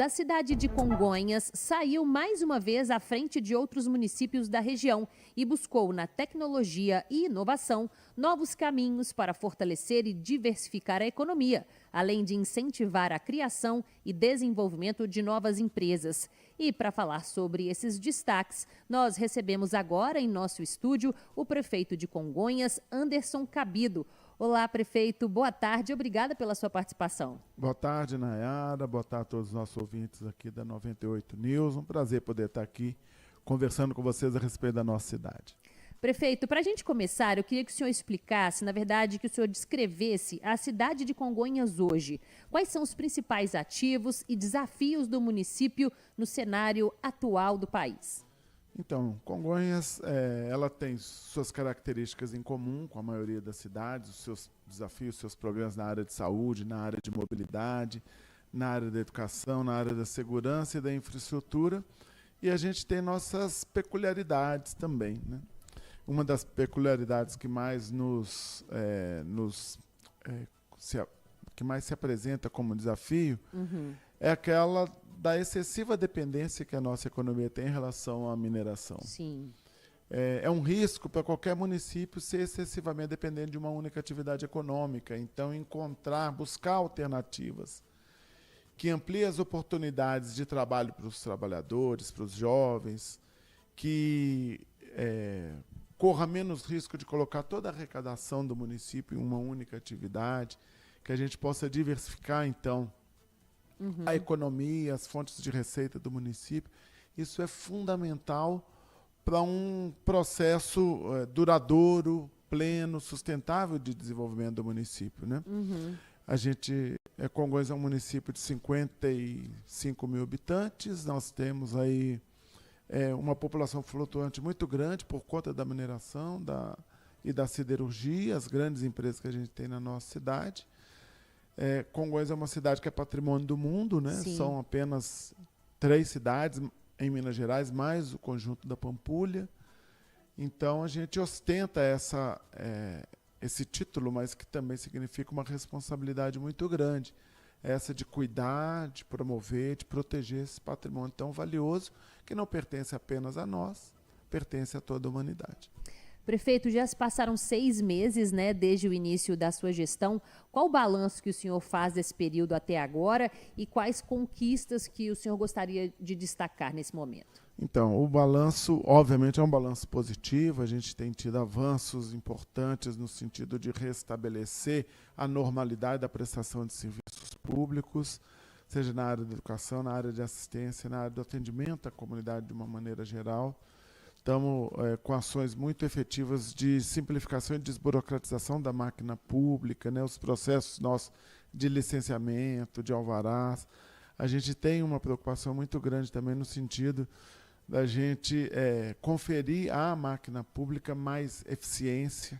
A cidade de Congonhas saiu mais uma vez à frente de outros municípios da região e buscou na tecnologia e inovação novos caminhos para fortalecer e diversificar a economia, além de incentivar a criação e desenvolvimento de novas empresas. E para falar sobre esses destaques, nós recebemos agora em nosso estúdio o prefeito de Congonhas, Anderson Cabido. Olá, prefeito. Boa tarde. Obrigada pela sua participação. Boa tarde, Nayara. Boa tarde a todos os nossos ouvintes aqui da 98 News. Um prazer poder estar aqui conversando com vocês a respeito da nossa cidade. Prefeito, para a gente começar, eu queria que o senhor explicasse, na verdade, que o senhor descrevesse a cidade de Congonhas hoje. Quais são os principais ativos e desafios do município no cenário atual do país? Então, Congonhas, ela tem suas características em comum com a maioria das cidades, os seus desafios, os seus problemas na área de saúde, na área de mobilidade, na área da educação, na área da segurança e da infraestrutura. E a gente tem nossas peculiaridades também, né? Uma das peculiaridades que mais que mais se apresenta como desafio é aquela da excessiva dependência que a nossa economia tem em relação à mineração. Sim. É um risco para qualquer município ser excessivamente dependente de uma única atividade econômica. Então, buscar alternativas que ampliem as oportunidades de trabalho para os trabalhadores, para os jovens, que corra menos risco de colocar toda a arrecadação do município em uma única atividade, que a gente possa diversificar, então, a economia, as fontes de receita do município. Isso é fundamental para um processo duradouro, pleno, sustentável de desenvolvimento do município, né? Congonhas é um município de 55 mil habitantes, nós temos aí uma população flutuante muito grande por conta da mineração e da siderurgia, as grandes empresas que a gente tem na nossa cidade. Congonhas é uma cidade que é patrimônio do mundo, né? Sim. São apenas 3 cidades em Minas Gerais, mais o conjunto da Pampulha. Então, a gente ostenta esse título, mas que também significa uma responsabilidade muito grande. Essa de cuidar, de promover, de proteger esse patrimônio tão valioso, que não pertence apenas a nós, pertence a toda a humanidade. Prefeito, já se passaram 6 meses, né, desde o início da sua gestão. Qual o balanço que o senhor faz desse período até agora e quais conquistas que o senhor gostaria de destacar nesse momento? Então, o balanço, obviamente, é um balanço positivo. A gente tem tido avanços importantes no sentido de restabelecer a normalidade da prestação de serviços públicos, seja na área da educação, na área de assistência, na área do atendimento à comunidade de uma maneira geral. Estamos com ações muito efetivas de simplificação e desburocratização da máquina pública, né, os processos nossos de licenciamento, de alvarás. A gente tem uma preocupação muito grande também no sentido da gente conferir à máquina pública mais eficiência.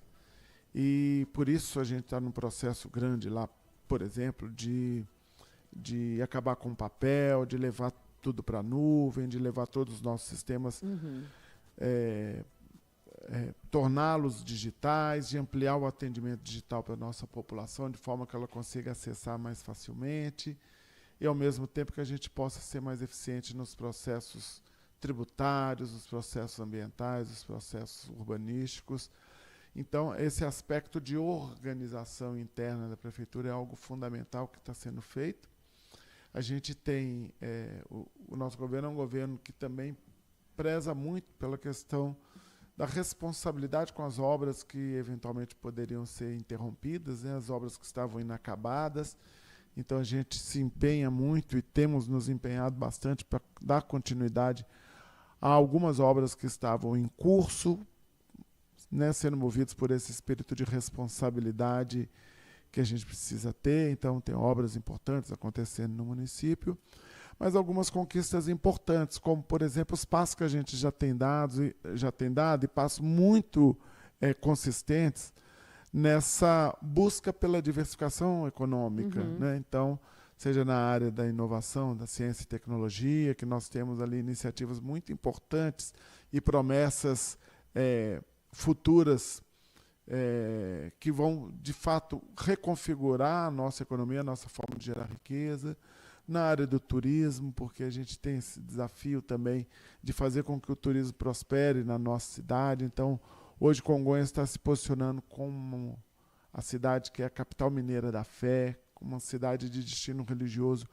E, por isso, a gente está num processo grande lá, por exemplo, de acabar com o papel, de levar tudo para a nuvem, de levar todos os nossos sistemas, torná-los digitais, de ampliar o atendimento digital para a nossa população, de forma que ela consiga acessar mais facilmente, e, ao mesmo tempo, que a gente possa ser mais eficiente nos processos tributários, os processos ambientais, os processos urbanísticos. Então, esse aspecto de organização interna da prefeitura é algo fundamental que está sendo feito. A gente tem, o nosso governo é um governo que também preza muito pela questão da responsabilidade com as obras que eventualmente poderiam ser interrompidas, né, as obras que estavam inacabadas. Então, a gente se empenha muito e temos nos empenhado bastante para dar continuidade a algumas obras que estavam em curso, né, sendo movidos por esse espírito de responsabilidade que a gente precisa ter. Então, tem obras importantes acontecendo no município, mas algumas conquistas importantes, como, por exemplo, os passos que a gente já tem dado e passos muito consistentes nessa busca pela diversificação econômica, né? Então, seja na área da inovação, da ciência e tecnologia, que nós temos ali iniciativas muito importantes e promessas futuras que vão, de fato, reconfigurar a nossa economia, a nossa forma de gerar riqueza. na área do turismo, porque a gente tem esse desafio também de fazer com que o turismo prospere na nossa cidade. Então, hoje Congonhas está se posicionando como a cidade que é a capital mineira da fé, como uma cidade de destino religioso,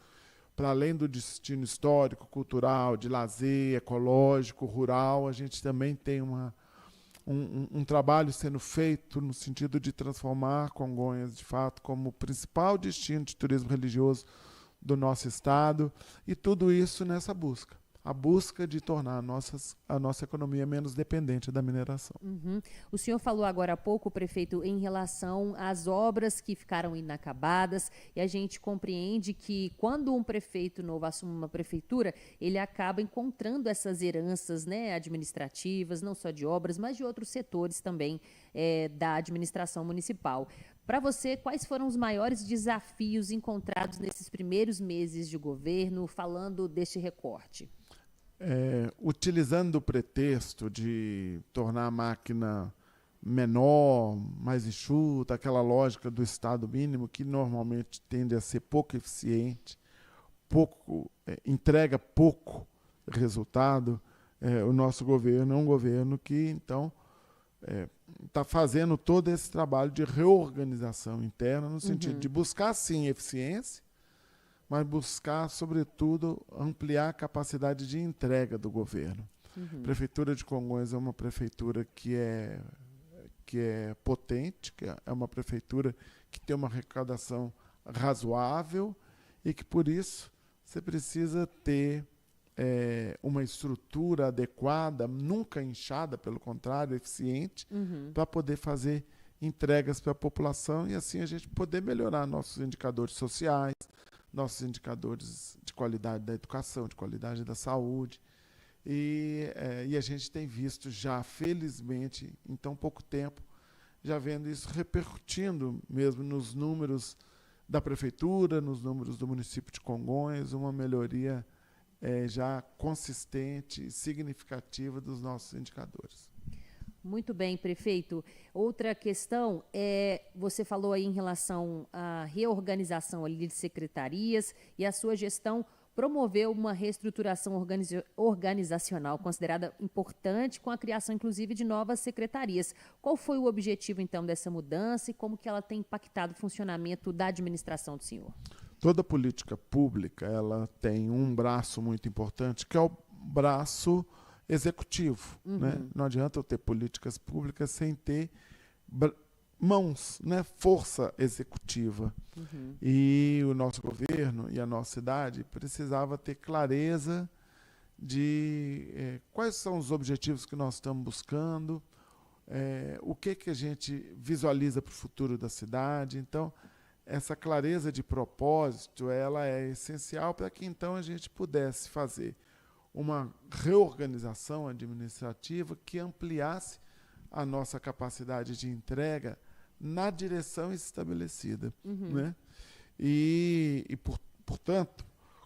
para além do destino histórico, cultural, de lazer, ecológico, rural. A gente também tem um trabalho sendo feito no sentido de transformar Congonhas, de fato, como o principal destino de turismo religioso do nosso estado, e tudo isso nessa busca. A busca de tornar a nossa economia menos dependente da mineração. Uhum. O senhor falou agora há pouco, prefeito, em relação às obras que ficaram inacabadas, e a gente compreende que quando um prefeito novo assume uma prefeitura, ele acaba encontrando essas heranças, né, administrativas, não só de obras, mas de outros setores também da administração municipal. Para você, quais foram os maiores desafios encontrados nesses primeiros meses de governo, falando deste recorte? Utilizando o pretexto de tornar a máquina menor, mais enxuta, aquela lógica do Estado mínimo, que normalmente tende a ser pouco eficiente, entrega pouco resultado, o nosso governo é um governo que, então, está fazendo todo esse trabalho de reorganização interna, no sentido de buscar, sim, eficiência, mas buscar, sobretudo, ampliar a capacidade de entrega do governo. A Prefeitura de Congonhas é uma prefeitura que é potente, que é uma prefeitura que tem uma arrecadação razoável e que, por isso, você precisa ter uma estrutura adequada, nunca inchada, pelo contrário, eficiente, para poder fazer entregas para a população e, assim, a gente poder melhorar nossos indicadores sociais, nossos indicadores de qualidade da educação, de qualidade da saúde. E a gente tem visto já, felizmente, em tão pouco tempo, já vendo isso repercutindo mesmo nos números da prefeitura, nos números do município de Congonhas, uma melhoria já consistente e significativa dos nossos indicadores. Muito bem, prefeito. Outra questão você falou aí em relação à reorganização ali de secretarias, e a sua gestão promoveu uma reestruturação organizacional considerada importante, com a criação, inclusive, de novas secretarias. Qual foi o objetivo, então, dessa mudança e como que ela tem impactado o funcionamento da administração do senhor? Toda política pública ela tem um braço muito importante, que é o braço executivo. Né? Não adianta eu ter políticas públicas sem ter mãos, né? Força executiva. E o nosso governo e a nossa cidade precisava ter clareza de quais são os objetivos que nós estamos buscando, o que a gente visualiza para o futuro da cidade. Então, essa clareza de propósito ela é essencial para que então a gente pudesse fazer uma reorganização administrativa que ampliasse a nossa capacidade de entrega na direção estabelecida. Né? Portanto,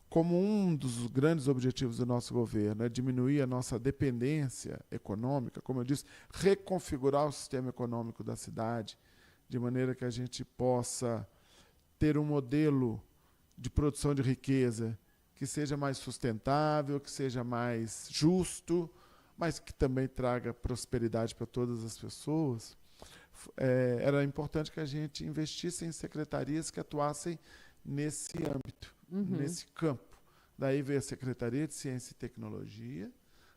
como um dos grandes objetivos do nosso governo é diminuir a nossa dependência econômica, como eu disse, reconfigurar o sistema econômico da cidade, de maneira que a gente possa ter um modelo de produção de riqueza que seja mais sustentável, que seja mais justo, mas que também traga prosperidade para todas as pessoas, era importante que a gente investisse em secretarias que atuassem nesse âmbito, nesse campo. Daí veio a Secretaria de Ciência e Tecnologia,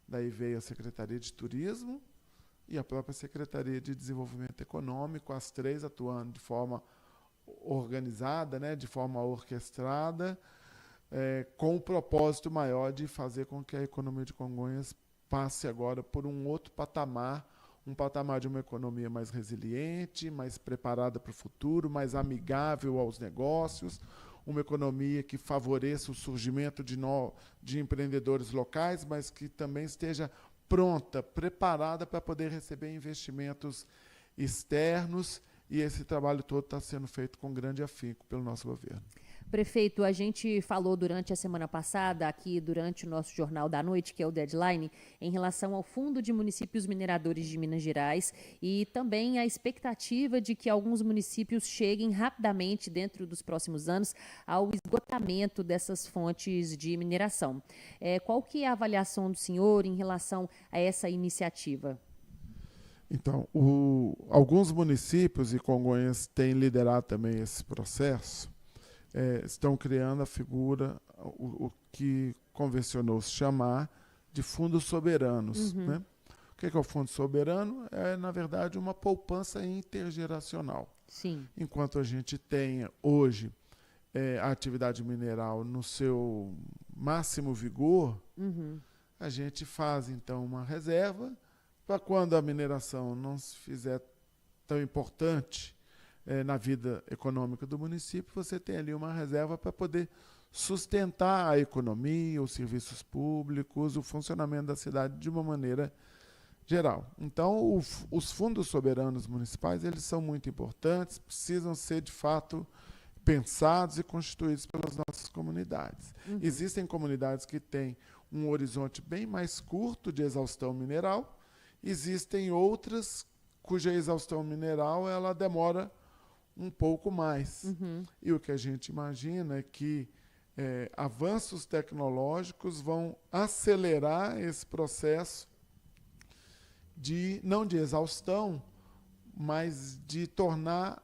daí veio a Secretaria de Turismo e a própria Secretaria de Desenvolvimento Econômico, as três atuando de forma organizada, né, de forma orquestrada, com o propósito maior de fazer com que a economia de Congonhas passe agora por um outro patamar, um patamar de uma economia mais resiliente, mais preparada para o futuro, mais amigável aos negócios, uma economia que favoreça o surgimento de empreendedores locais, mas que também esteja pronta, preparada para poder receber investimentos externos, e esse trabalho todo está sendo feito com grande afinco pelo nosso governo. Prefeito, a gente falou durante a semana passada, aqui durante o nosso Jornal da Noite, que é o Deadline, em relação ao Fundo de Municípios Mineradores de Minas Gerais e também a expectativa de que alguns municípios cheguem rapidamente, dentro dos próximos anos, ao esgotamento dessas fontes de mineração. Qual que é a avaliação do senhor em relação a essa iniciativa? Então, alguns municípios, e Congonhas tem liderado também esse processo, estão criando a figura, o que convencionou-se chamar de fundos soberanos. Né? O que é o fundo soberano? É, na verdade, uma poupança intergeracional. Sim. Enquanto a gente tenha hoje a atividade mineral no seu máximo vigor, a gente faz, então, uma reserva para quando a mineração não se fizer tão importante na vida econômica do município, você tem ali uma reserva para poder sustentar a economia, os serviços públicos, o funcionamento da cidade de uma maneira geral. Então, os fundos soberanos municipais, eles são muito importantes, precisam ser, de fato, pensados e constituídos pelas nossas comunidades. Existem comunidades que têm um horizonte bem mais curto de exaustão mineral, existem outras cuja exaustão mineral ela demora um pouco mais. E o que a gente imagina é que avanços tecnológicos vão acelerar esse processo não de exaustão, mas de tornar,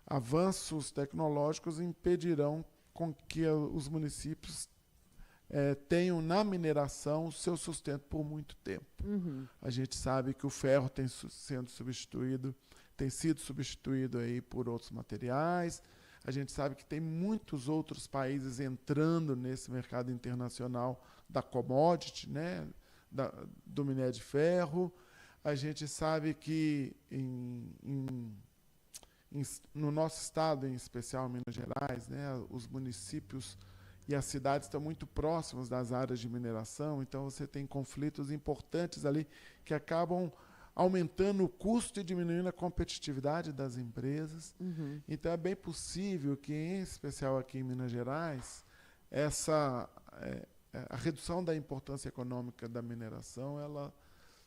avanços tecnológicos impedirão com que os municípios tenham na mineração o seu sustento por muito tempo. A gente sabe que o ferro tem sido substituído aí por outros materiais. A gente sabe que tem muitos outros países entrando nesse mercado internacional da commodity, né, do minério de ferro. A gente sabe que no nosso estado, em especial Minas Gerais, né, os municípios e as cidades estão muito próximos das áreas de mineração, então você tem conflitos importantes ali que acabam aumentando o custo e diminuindo a competitividade das empresas. Então é bem possível que, em especial aqui em Minas Gerais, a redução da importância econômica da mineração ela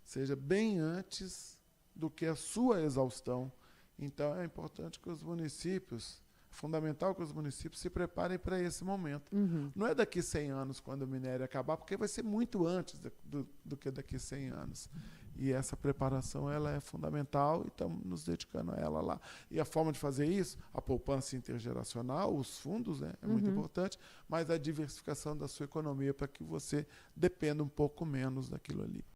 seja bem antes do que a sua exaustão. Então é importante que os municípios, fundamental que os municípios se preparem para esse momento. Não é daqui 100 anos quando o minério acabar, porque vai ser muito antes do que daqui 100 anos. E essa preparação ela é fundamental e estamos nos dedicando a ela lá. E a forma de fazer isso, a poupança intergeracional, os fundos, né, é muito importante, mas a diversificação da sua economia para que você dependa um pouco menos daquilo ali.